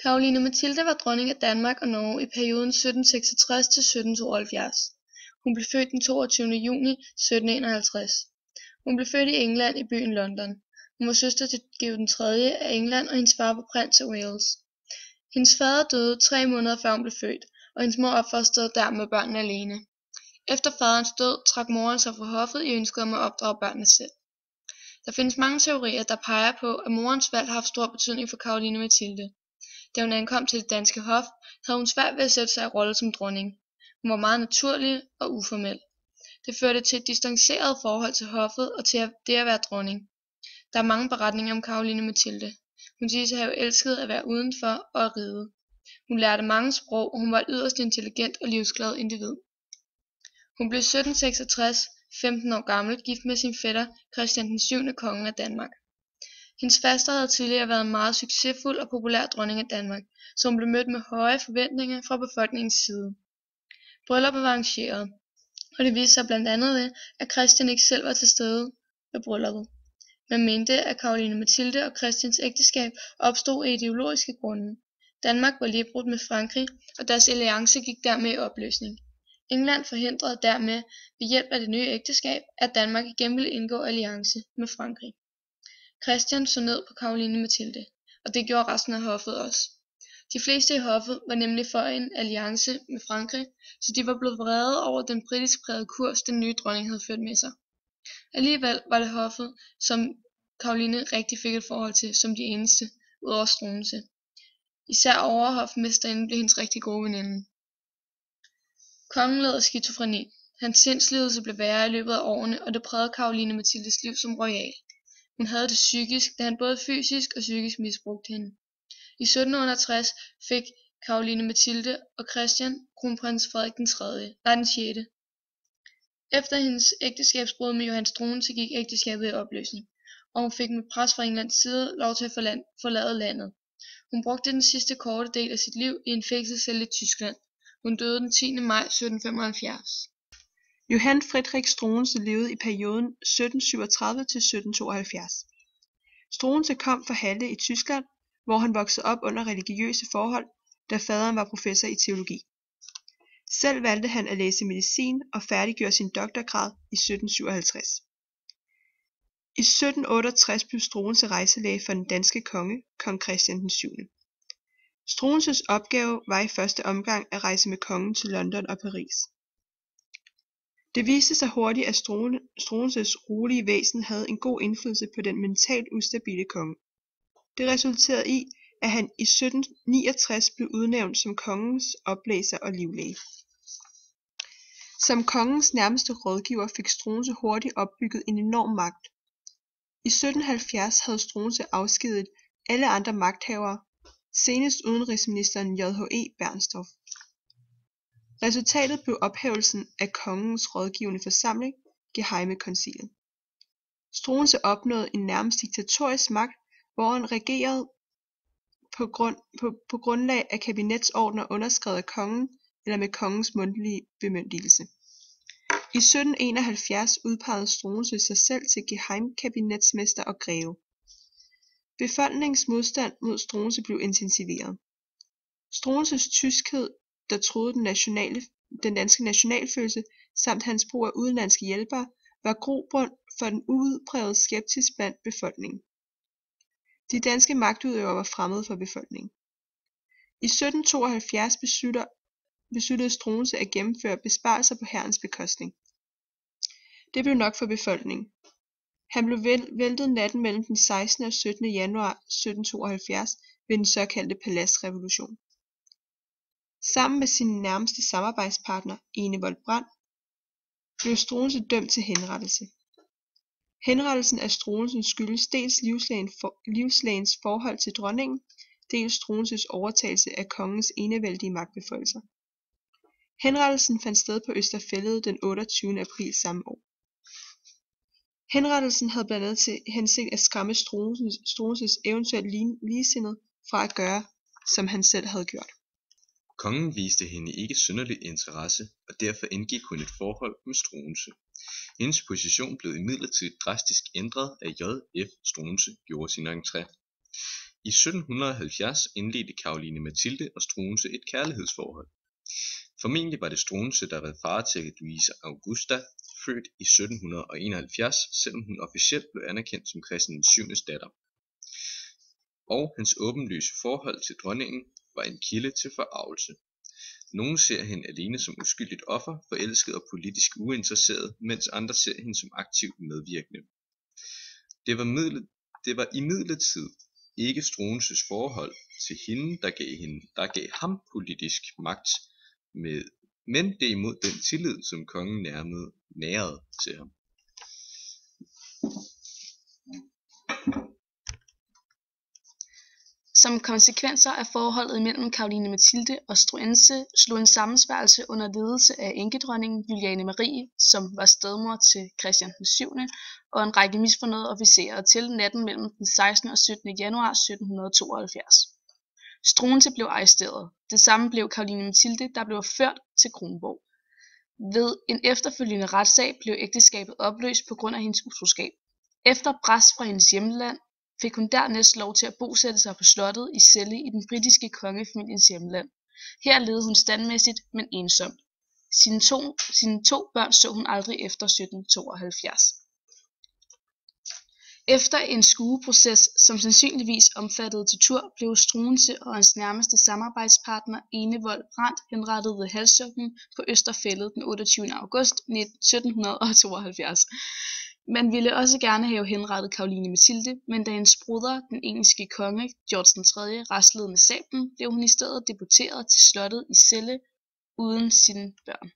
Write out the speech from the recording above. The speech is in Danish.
Caroline Mathilde var dronning af Danmark og Norge i perioden 1766 til 1772. Hun blev født den 22. juni 1751. Hun blev født i England i byen London. Hun var søster til Georg 3. af England, og hendes far var prins af Wales. Hendes fader døde 3 måneder før hun blev født, og hendes mor opfostrede dermed børnene alene. Efter faderens død trak moren sig fra hoffet i ønsket om at opdrage børnene selv. Der findes mange teorier, der peger på, at morens valg har haft stor betydning for Caroline Mathilde. Da hun ankom til det danske hof, havde hun svært ved at sætte sig i rolle som dronning. Hun var meget naturlig og uformel. Det førte til et distanceret forhold til hoffet og til det at være dronning. Der er mange beretninger om Caroline Mathilde. Hun siges at have elsket at være udenfor og at ride. Hun lærte mange sprog, og hun var et yderst intelligent og livsglad individ. Hun blev 1766, 15 år gammel, gift med sin fætter Christian den 7. konge af Danmark. Hendes faster havde tidligere været en meget succesfuld og populær dronning af Danmark, så hun blev mødt med høje forventninger fra befolkningens side. Brylluppet var arrangeret, og det viste sig blandt andet ved, at Christian ikke selv var til stede ved brylluppet. Man mente, at Caroline Mathilde og Christians ægteskab opstod af ideologiske grunde. Danmark var lige brudt med Frankrig, og deres alliance gik dermed i opløsning. England forhindrede dermed ved hjælp af det nye ægteskab, at Danmark igen ville indgå alliance med Frankrig. Christian så ned på Caroline Mathilde, og det gjorde resten af hoffet også. De fleste i hoffet var nemlig for en alliance med Frankrig, så de var blevet vrede over den britisk prægede kurs, den nye dronning havde ført med sig. Alligevel var det hoffet, som Caroline rigtig fik et forhold til som de eneste, udover Struensee. Især overhofmesteren blev hendes rigtig gode veninde. Kongen led af skizofreni. Hans sindslidelse blev værre i løbet af årene, og det prægede Caroline Mathildes liv som royal. Hun havde det psykisk, da han både fysisk og psykisk misbrugte hende. I 1768 fik Caroline Mathilde og Christian kronprins Frederik den 6. Efter hendes ægteskabsbrud med Johan Struensee gik ægteskabet i opløsning, og hun fik med pres fra Englands side lov til at forlade landet. Hun brugte den sidste korte del af sit liv i en fængselscelle i Tyskland. Hun døde den 10. maj 1775. Johan Friedrich Struensee levede i perioden 1737 til 1772. Struensee kom fra Halle i Tyskland, hvor han voksede op under religiøse forhold, da faderen var professor i teologi. Selv valgte han at læse medicin og færdiggjorde sin doktorgrad i 1757. I 1768 blev Struensee rejselæge for den danske konge, kong Christian den 7. Struensees opgave var i første omgang at rejse med kongen til London og Paris. Det viste sig hurtigt, at Struensees rolige væsen havde en god indflydelse på den mentalt ustabile konge. Det resulterede i, at han i 1769 blev udnævnt som kongens oplæser og livlæge. Som kongens nærmeste rådgiver fik Struensee hurtigt opbygget en enorm magt. I 1770 havde Struensee afskediget alle andre magthavere, senest udenrigsministeren J.H.E. Bernstorff. Resultatet blev ophævelsen af kongens rådgivende forsamling, Gehejmekonseillet. Struensee opnåede en nærmest diktatorisk magt, hvor han regerede på grundlag af kabinetsordner underskrevet af kongen eller med kongens mundtlige bemyndigelse. I 1771 udpegede Struensee sig selv til gehejmekabinetsmester og greve. Befolkningens modstand mod Struensee blev intensiveret. Struensees tyskhed, der truede den danske nationalfølelse, samt hans brug af udenlandske hjælpere, var grobund for den udprægede skepsis blandt befolkningen. De danske magtudøvere var fremmede for befolkningen. I 1772 besluttede Struensee at gennemføre besparelser på hærens bekostning. Det blev nok for befolkningen. Han blev væltet natten mellem den 16. og 17. januar 1772 ved den såkaldte paladsrevolution. Sammen med sin nærmeste samarbejdspartner Enevold Brandt blev Struensee dømt til henrettelse. Henrettelsen af Struensee skyldes dels livslægens forhold til dronningen, dels Struensees overtagelse af kongens enevældige magtbeføjelser. Henrettelsen fandt sted på Øster Fælled den 28. april samme år. Henrettelsen havde blandt andet til hensigt at skræmme Struensees eventuelt ligesindede fra at gøre, som han selv havde gjort. Kongen viste hende ikke synderlig interesse, og derfor indgik hun et forhold med Struensee. Hendes position blev imidlertid drastisk ændret, af J.F. Struensee gjorde sin entré. I 1770 indledte Caroline Mathilde og Struensee et kærlighedsforhold. Formentlig var det Struensee, der var far til Louise Augusta, født i 1771, selvom hun officielt blev anerkendt som Christian VII's datter. Og hans åbenlyse forhold til dronningen var en kilde til forargelse. Nogle ser hende alene som uskyldigt offer, forelsket og politisk uinteresseret, mens andre ser hende som aktivt medvirkende. Det var imidlertid ikke Struensees forhold til hende, der gav ham politisk magt, men derimod den tillid, som kongen nærede til ham. Som konsekvenser af forholdet mellem Caroline Mathilde og Struensee slog en sammensværgelse under ledelse af enkedronningen Juliane Marie, som var stedmor til Christian VII, og en række misfornøjede officerer til natten mellem den 16. og 17. januar 1772. Struensee blev arresteret. Det samme blev Caroline Mathilde, der blev ført til Kronborg. Ved en efterfølgende retssag blev ægteskabet opløst på grund af hendes utroskab. Efter pres fra hendes hjemland fik hun dernæst lov til at bosætte sig på slottet i Celle i den britiske kongefamiliens hjemland. Her levede hun standmæssigt, men ensomt. Sine to børn så hun aldrig efter 1772. Efter en skueproces, som sandsynligvis omfattede tortur, blev Struensee og hans nærmeste samarbejdspartner Enevold Brandt henrettet ved halshugning på Østerfællet den 28. august 1772. Man ville også gerne have henrettet Caroline Mathilde, men da hendes broder, den engelske konge, George III, raslede med sablen, blev hun i stedet deporteret til slottet i Celle uden sine børn.